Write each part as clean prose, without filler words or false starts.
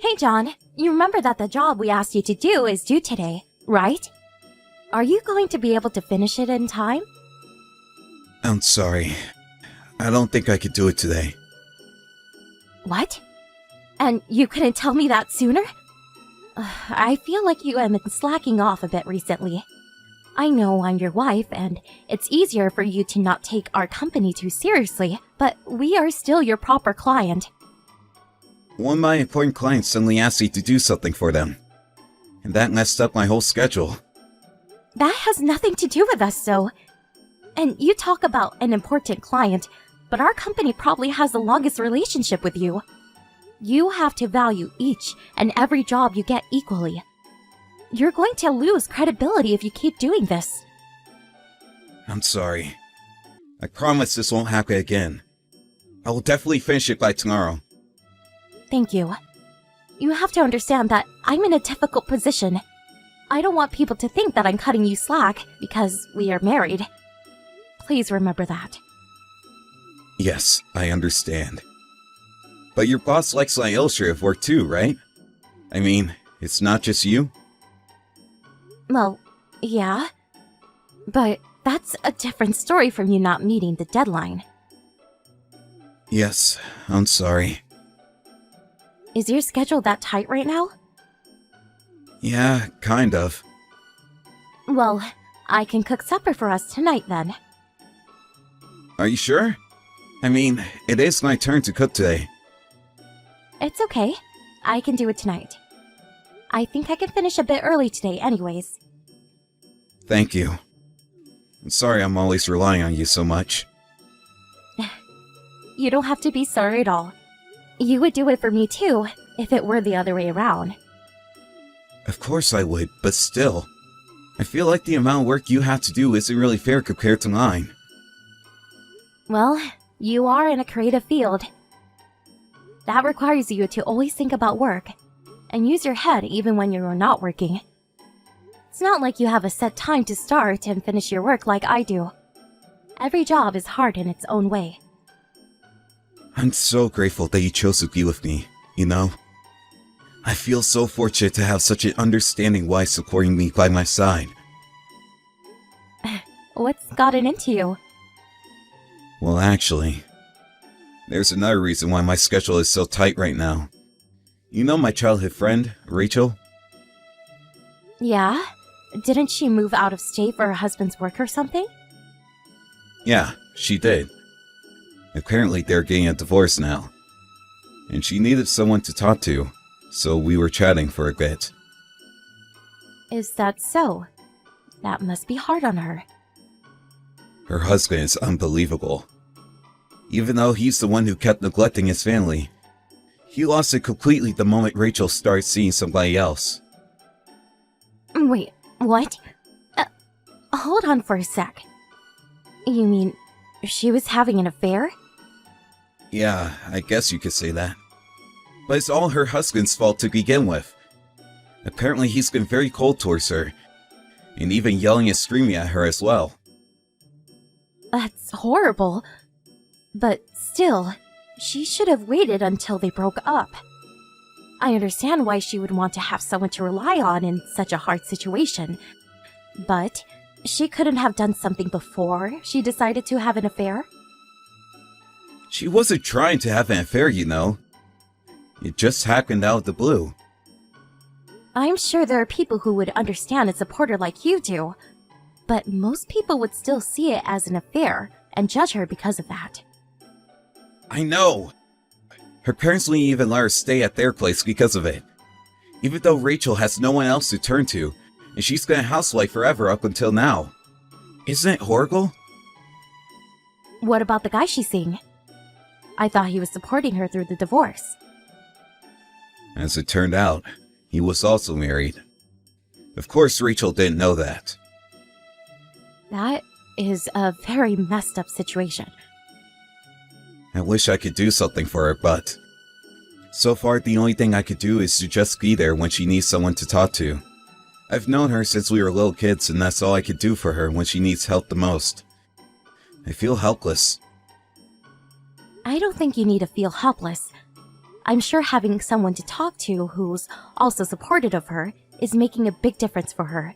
Hey John, you remember that the job we asked you to do is due today, right? Are you going to be able to finish it in time? I'm sorry. I don't think I could do it today. What? And you couldn't tell me that sooner? I feel like you have been slacking off a bit recently. I know I'm your wife, and it's easier for you to not take our company too seriously, but we are still your proper client. One of my important clients suddenly asked me to do something for them, and that messed up my whole schedule. That has nothing to do with us, so... And you talk about an important client, but our company probably has the longest relationship with you. You have to value each and every job you get equally. You're going to lose credibility if you keep doing this. I'm sorry. I promise this won't happen again. I will definitely finish it by tomorrow. Thank you. You have to understand that I'm in a difficult position. I don't want people to think that I'm cutting you slack because we are married. Please remember that. Yes, I understand. But your boss likes my illustrative work too, right? I mean, it's not just you? Well, yeah. But that's a different story from you not meeting the deadline. Yes, I'm sorry. Is your schedule that tight right now? Yeah, kind of. Well, I can cook supper for us tonight then. Are you sure? I mean, it is my turn to cook today. It's okay. I can do it tonight. I think I can finish a bit early today anyways. Thank you. I'm sorry I'm always relying on you so much. You don't have to be sorry at all. You would do it for me too, if it were the other way around. Of course I would, but still. I feel like the amount of work you have to do isn't really fair compared to mine. Well, you are in a creative field. That requires you to always think about work, and use your head even when you're not working. It's not like you have a set time to start and finish your work like I do. Every job is hard in its own way. I'm so grateful that you chose to be with me, you know? I feel so fortunate to have such an understanding wife supporting me by my side. What's gotten into you? Well, actually, there's another reason why my schedule is so tight right now. You know my childhood friend, Rachel? Yeah? Didn't she move out of state for her husband's work or something? Yeah, she did. Apparently they're getting a divorce now. And she needed someone to talk to, so we were chatting for a bit. Is that so? That must be hard on her. Her husband is unbelievable. Even though he's the one who kept neglecting his family, he lost it completely the moment Rachel started seeing somebody else. Wait, what? Hold on for a sec. You mean, she was having an affair? Yeah, I guess you could say that. But it's all her husband's fault to begin with. Apparently he's been very cold towards her, and even yelling and screaming at her as well. That's horrible. But still, she should have waited until they broke up. I understand why she would want to have someone to rely on in such a hard situation. But she couldn't have done something before she decided to have an affair? She wasn't trying to have an affair, you know. It just happened out of the blue. I'm sure there are people who would understand and support her like you do. But most people would still see it as an affair and judge her because of that. I know! Her parents wouldn't even let her stay at their place because of it. Even though Rachel has no one else to turn to, and she's been a housewife forever up until now. Isn't it horrible? What about the guy she's seeing? I thought he was supporting her through the divorce. As it turned out, he was also married. Of course Rachel didn't know that. That is a very messed up situation. I wish I could do something for her, but... so far the only thing I could do is to just be there when she needs someone to talk to. I've known her since we were little kids, and that's all I could do for her when she needs help the most. I feel helpless. I don't think you need to feel helpless. I'm sure having someone to talk to who's also supportive of her is making a big difference for her.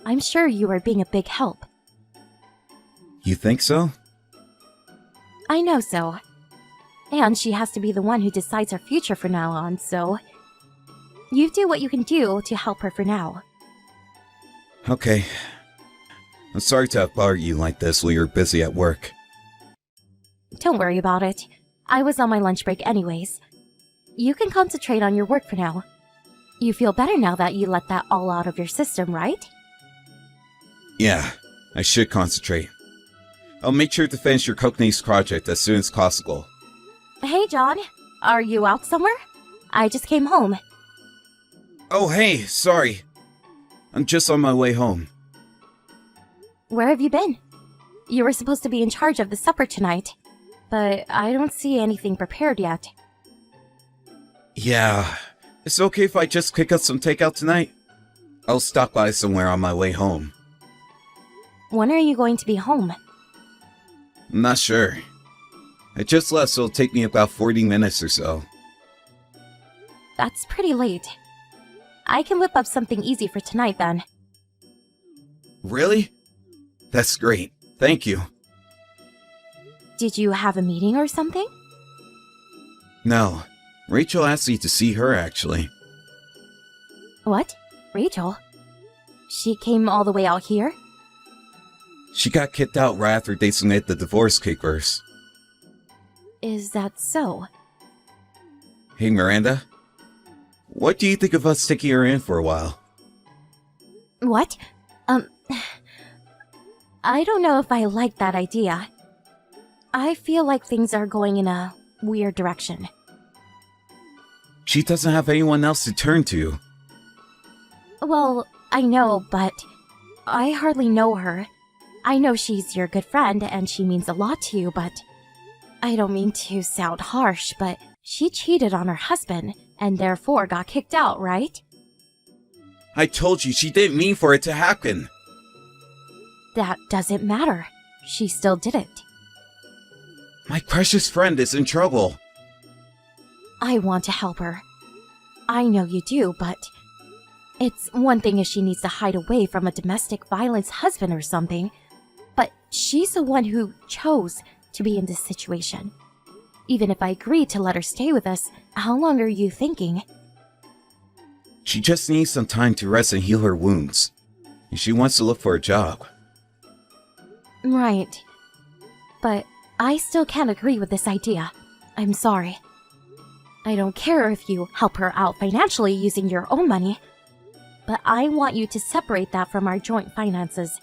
I'm sure you are being a big help. You think so? I know so. And she has to be the one who decides her future from now on, so... You do what you can do to help her for now. Okay. I'm sorry to have bothered you like this while you're busy at work. Don't worry about it. I was on my lunch break anyways. You can concentrate on your work for now. You feel better now that you let that all out of your system, right? Yeah, I should concentrate. I'll make sure to finish your Cockney's project as soon as possible. Hey, John. Are you out somewhere? I just came home. Oh, hey, sorry. I'm just on my way home. Where have you been? You were supposed to be in charge of the supper tonight, but I don't see anything prepared yet. Yeah, it's okay if I just pick up some takeout tonight? I'll stop by somewhere on my way home. When are you going to be home? I'm not sure. I just left, so it'll take me about 40 minutes or so. That's pretty late. I can whip up something easy for tonight then. Really? That's great. Thank you. Did you have a meeting or something? No. Rachel asked me to see her, actually. What? Rachel? She came all the way out here? She got kicked out right after they submitted the divorce papers. Is that so? Hey, Miranda. What do you think of us taking her in for a while? What? I don't know if I like that idea. I feel like things are going in a weird direction. She doesn't have anyone else to turn to. Well, I know, but I hardly know her. I know she's your good friend and she means a lot to you, but I don't mean to sound harsh, but she cheated on her husband and therefore got kicked out, right? I told you she didn't mean for it to happen. That doesn't matter. She still did it. My precious friend is in trouble. I want to help her. I know you do, but it's one thing if she needs to hide away from a domestic violence husband or something, but she's the one who chose to be in this situation. Even if I agreed to let her stay with us, how long are you thinking? She just needs some time to rest and heal her wounds. And she wants to look for a job. Right. But I still can't agree with this idea. I'm sorry. I don't care if you help her out financially using your own money, but I want you to separate that from our joint finances.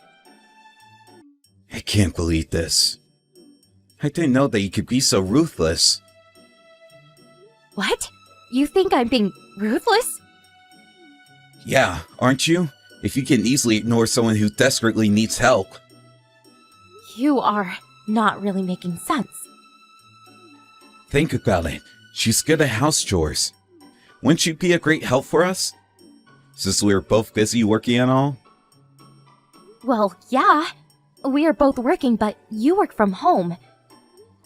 I can't believe this. I didn't know that you could be so ruthless. What? You think I'm being ruthless? Yeah, aren't you? If you can easily ignore someone who desperately needs help. You are not really making sense. Think about it. She's good at house chores. Wouldn't she be a great help for us? Since we're both busy working and all? Well, yeah. We are both working, but you work from home.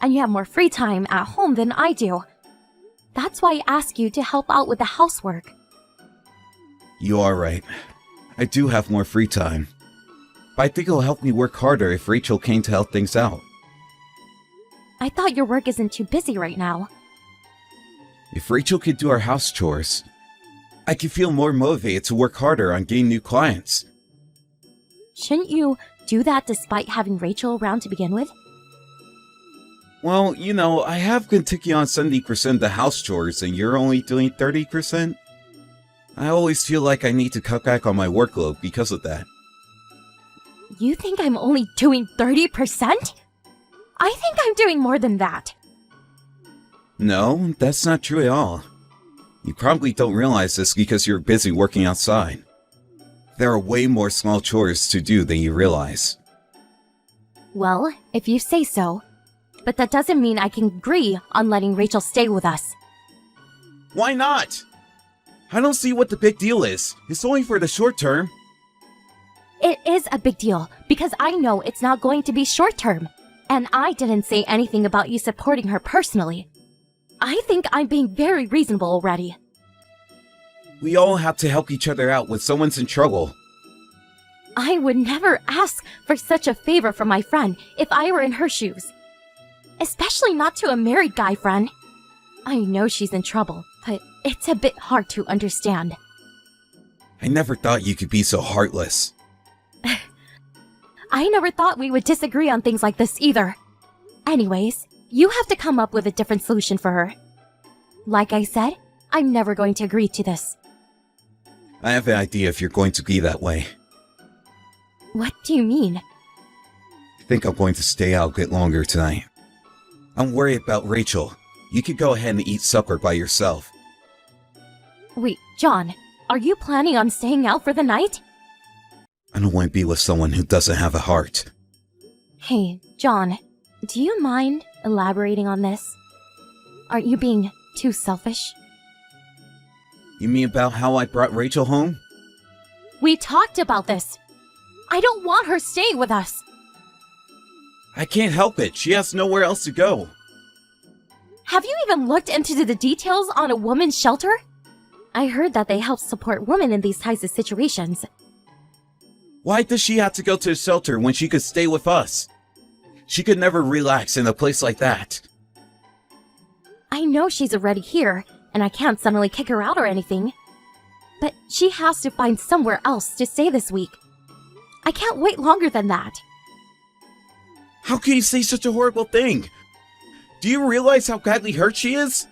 And you have more free time at home than I do. That's why I ask you to help out with the housework. You are right. I do have more free time. But I think it'll help me work harder if Rachel came to help things out. I thought your work isn't too busy right now. If Rachel could do our house chores, I could feel more motivated to work harder on getting new clients. Shouldn't you do that despite having Rachel around to begin with? Well, you know, I have been taking on 70% of the house chores and you're only doing 30%. I always feel like I need to cut back on my workload because of that. You think I'm only doing 30%? I think I'm doing more than that. No, that's not true at all. You probably don't realize this because you're busy working outside. There are way more small chores to do than you realize. Well, if you say so. But that doesn't mean I can agree on letting Rachel stay with us. Why not? I don't see what the big deal is. It's only for the short term. It is a big deal, because I know it's not going to be short term. And I didn't say anything about you supporting her personally. I think I'm being very reasonable already. We all have to help each other out when someone's in trouble. I would never ask for such a favor from my friend if I were in her shoes. Especially not to a married guy friend. I know she's in trouble, but it's a bit hard to understand. I never thought you could be so heartless. I never thought we would disagree on things like this either. Anyways, you have to come up with a different solution for her. Like I said, I'm never going to agree to this. I have an idea if you're going to be that way. What do you mean? I think I'm going to stay out a bit longer tonight. I'm worried about Rachel. You could go ahead and eat supper by yourself. Wait, John, are you planning on staying out for the night? I don't want to be with someone who doesn't have a heart. Hey, John, do you mind elaborating on this? Aren't you being too selfish? You mean about how I brought Rachel home? We talked about this. I don't want her staying with us. I can't help it. She has nowhere else to go. Have you even looked into the details on a woman's shelter? I heard that they help support women in these types of situations. Why does she have to go to a shelter when she could stay with us? She could never relax in a place like that. I know she's already here, and I can't suddenly kick her out or anything. But she has to find somewhere else to stay this week. I can't wait longer than that. How can you say such a horrible thing? Do you realize how badly hurt she is?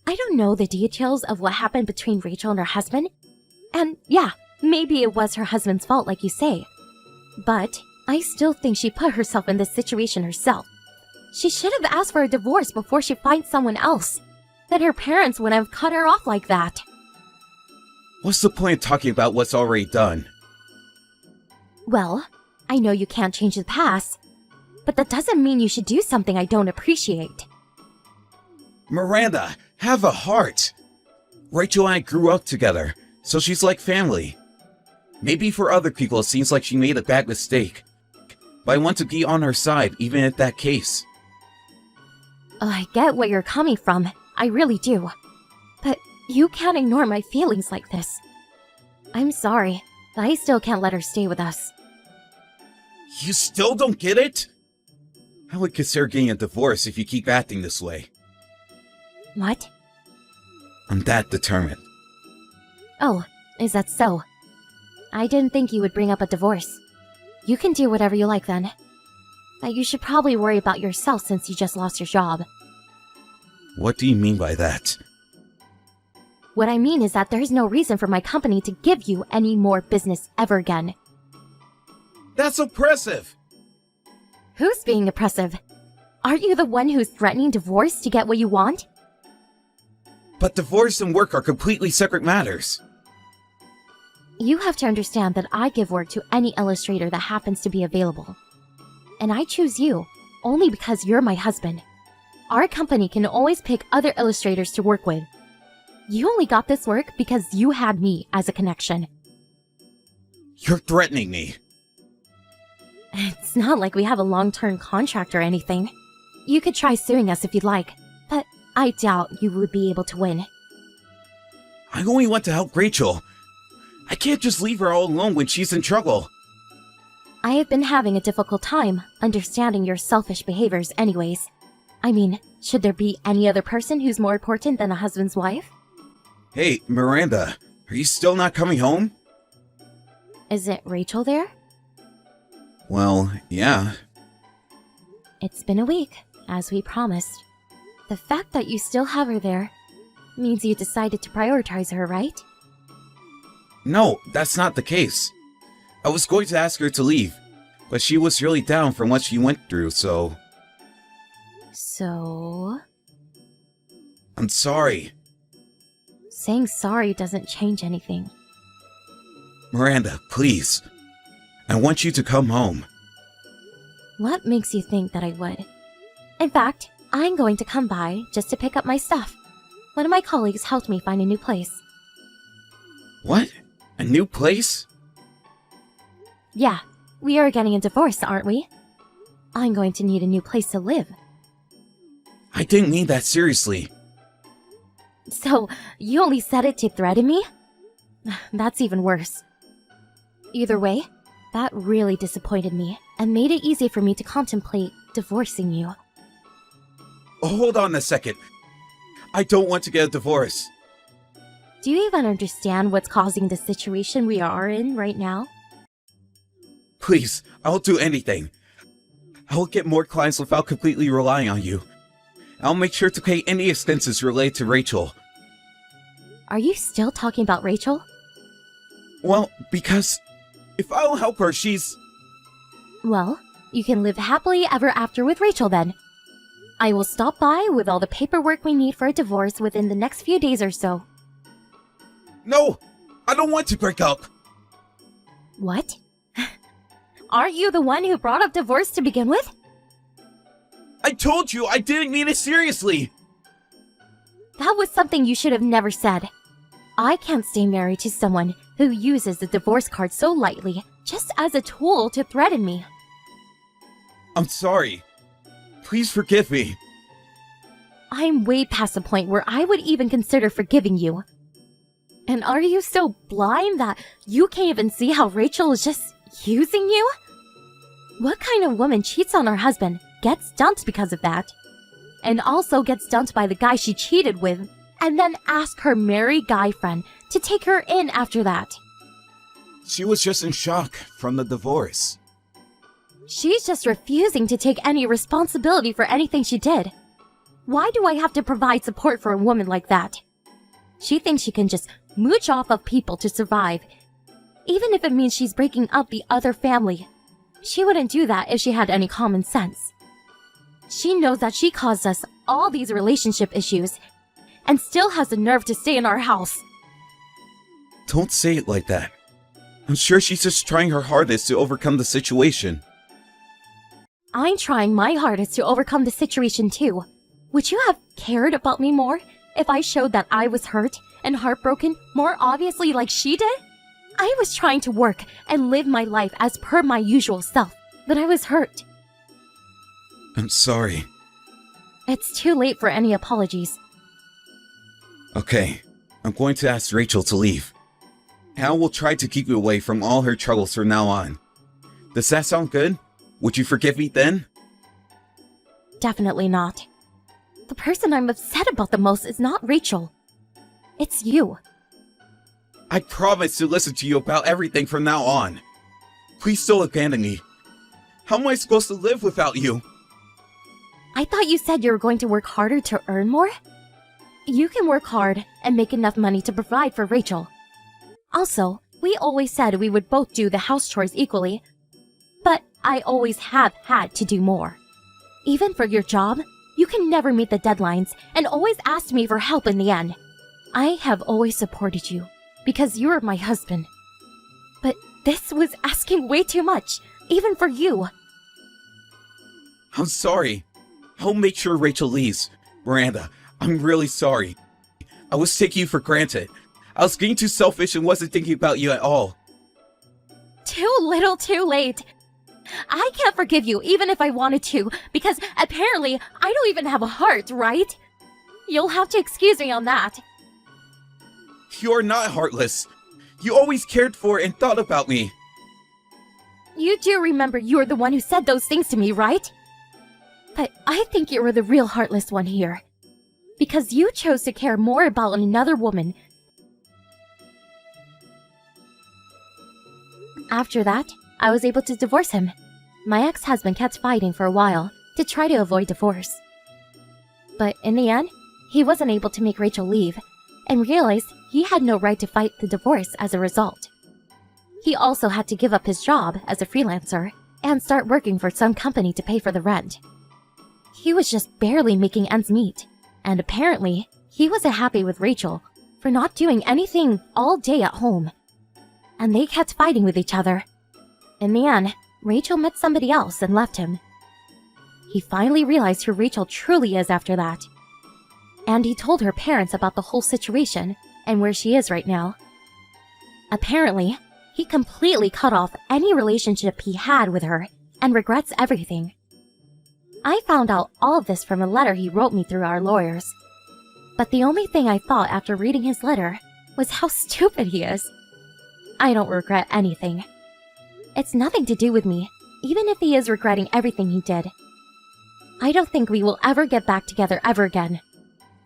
I don't know the details of what happened between Rachel and her husband. And yeah, maybe it was her husband's fault like you say. But I still think she put herself in this situation herself. She should have asked for a divorce before she finds someone else. Then her parents wouldn't have cut her off like that. What's the point of talking about what's already done? Well, I know you can't change the past, but that doesn't mean you should do something I don't appreciate. Miranda, have a heart. Rachel and I grew up together, so she's like family. Maybe for other people it seems like she made a bad mistake, but I want to be on her side even in that case. I get where you're coming from, I really do. But you can't ignore my feelings like this. I'm sorry, but I still can't let her stay with us. You still don't get it? I would consider getting a divorce if you keep acting this way. What? I'm that determined. Oh, is that so? I didn't think you would bring up a divorce. You can do whatever you like then. But you should probably worry about yourself since you just lost your job. What do you mean by that? What I mean is that there's no reason for my company to give you any more business ever again. That's oppressive! Who's being oppressive? Aren't you the one who's threatening divorce to get what you want? But divorce and work are completely separate matters. You have to understand that I give work to any illustrator that happens to be available. And I choose you only because you're my husband. Our company can always pick other illustrators to work with. You only got this work because you had me as a connection. You're threatening me. It's not like we have a long-term contract or anything. You could try suing us if you'd like, but I doubt you would be able to win. I only want to help Rachel. I can't just leave her all alone when she's in trouble. I have been having a difficult time understanding your selfish behaviors anyways. I mean, should there be any other person who's more important than a husband's wife? Hey, Miranda, are you still not coming home? Isn't Rachel there? Well, yeah. It's been a week, as we promised. The fact that you still have her there means you decided to prioritize her, right? No, that's not the case. I was going to ask her to leave, but she was really down from what she went through, so... So... I'm sorry. Saying sorry doesn't change anything. Miranda, please. I want you to come home. What makes you think that I would? In fact, I'm going to come by just to pick up my stuff. One of my colleagues helped me find a new place. What? A new place? Yeah, we are getting a divorce, aren't we? I'm going to need a new place to live. I didn't mean that seriously. So, you only said it to threaten me? That's even worse. Either way, that really disappointed me and made it easy for me to contemplate divorcing you. Hold on a second. I don't want to get a divorce. Do you even understand what's causing the situation we are in right now? Please, I'll do anything. I'll get more clients without completely relying on you. I'll make sure to pay any expenses related to Rachel. Are you still talking about Rachel? Well, because if I don't help her, she's... Well, you can live happily ever after with Rachel then. I will stop by with all the paperwork we need for a divorce within the next few days or so. No! I don't want to break up! What? Aren't you the one who brought up divorce to begin with? I told you I didn't mean it seriously! That was something you should have never said. I can't stay married to someone who uses the divorce card so lightly, just as a tool to threaten me. I'm sorry. Please forgive me. I'm way past the point where I would even consider forgiving you. And are you so blind that you can't even see how Rachel is just using you? What kind of woman cheats on her husband, gets dumped because of that, and also gets dumped by the guy she cheated with, and then asks her married guy friend to take her in after that? She was just in shock from the divorce. She's just refusing to take any responsibility for anything she did. Why do I have to provide support for a woman like that? She thinks she can just mooch off of people to survive, even if it means she's breaking up the other family. She wouldn't do that if she had any common sense. She knows that she caused us all these relationship issues, and still has the nerve to stay in our house. Don't say it like that. I'm sure she's just trying her hardest to overcome the situation. I'm trying my hardest to overcome the situation too. Would you have cared about me more if I showed that I was hurt and heartbroken more obviously like she did? I was trying to work and live my life as per my usual self, but I was hurt. I'm sorry. It's too late for any apologies. Okay, I'm going to ask Rachel to leave. Hal will try to keep you away from all her troubles from now on. Does that sound good? Would you forgive me then? Definitely not. The person I'm upset about the most is not Rachel. It's you. I promise to listen to you about everything from now on. Please don't abandon me. How am I supposed to live without you? I thought you said you were going to work harder to earn more? You can work hard and make enough money to provide for Rachel. Also, we always said we would both do the house chores equally, but I always have had to do more. Even for your job, you can never meet the deadlines and always ask me for help in the end. I have always supported you because you're my husband. But this was asking way too much, even for you. I'm sorry. I'll make sure Rachel leaves. Miranda, I'm really sorry. I was taking you for granted. I was getting too selfish and wasn't thinking about you at all. Too little, too late. I can't forgive you even if I wanted to, because apparently I don't even have a heart, right? You'll have to excuse me on that. You're not heartless. You always cared for and thought about me. You do remember you were the one who said those things to me, right? But I think you were the real heartless one here. Because you chose to care more about another woman. After that, I was able to divorce him. My ex-husband kept fighting for a while to try to avoid divorce. But in the end, he wasn't able to make Rachel leave, and realized he had no right to fight the divorce as a result. He also had to give up his job as a freelancer and start working for some company to pay for the rent. He was just barely making ends meet, and apparently, he wasn't happy with Rachel for not doing anything all day at home. And they kept fighting with each other. In the end, Rachel met somebody else and left him. He finally realized who Rachel truly is after that. And he told her parents about the whole situation and where she is right now. Apparently, he completely cut off any relationship he had with her and regrets everything. I found out all of this from a letter he wrote me through our lawyers. But the only thing I thought after reading his letter was how stupid he is. I don't regret anything. It's nothing to do with me, even if he is regretting everything he did. I don't think we will ever get back together ever again.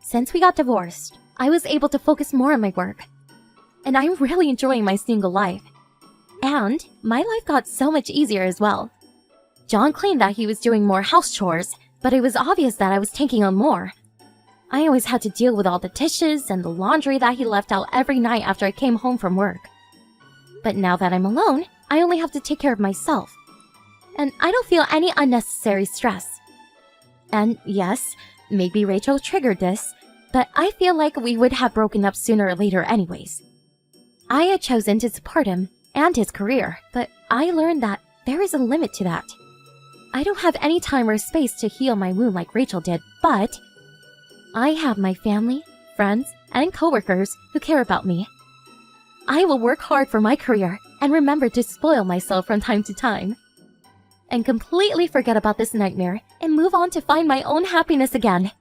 Since we got divorced, I was able to focus more on my work. And I'm really enjoying my single life. And my life got so much easier as well. John claimed that he was doing more house chores, but it was obvious that I was taking on more. I always had to deal with all the dishes and the laundry that he left out every night after I came home from work. But now that I'm alone, I only have to take care of myself. And I don't feel any unnecessary stress. And yes, maybe Rachel triggered this, but I feel like we would have broken up sooner or later anyways. I had chosen to support him and his career, but I learned that there is a limit to that. I don't have any time or space to heal my wound like Rachel did, but I have my family, friends, and coworkers who care about me. I will work hard for my career and remember to spoil myself from time to time. And completely forget about this nightmare and move on to find my own happiness again.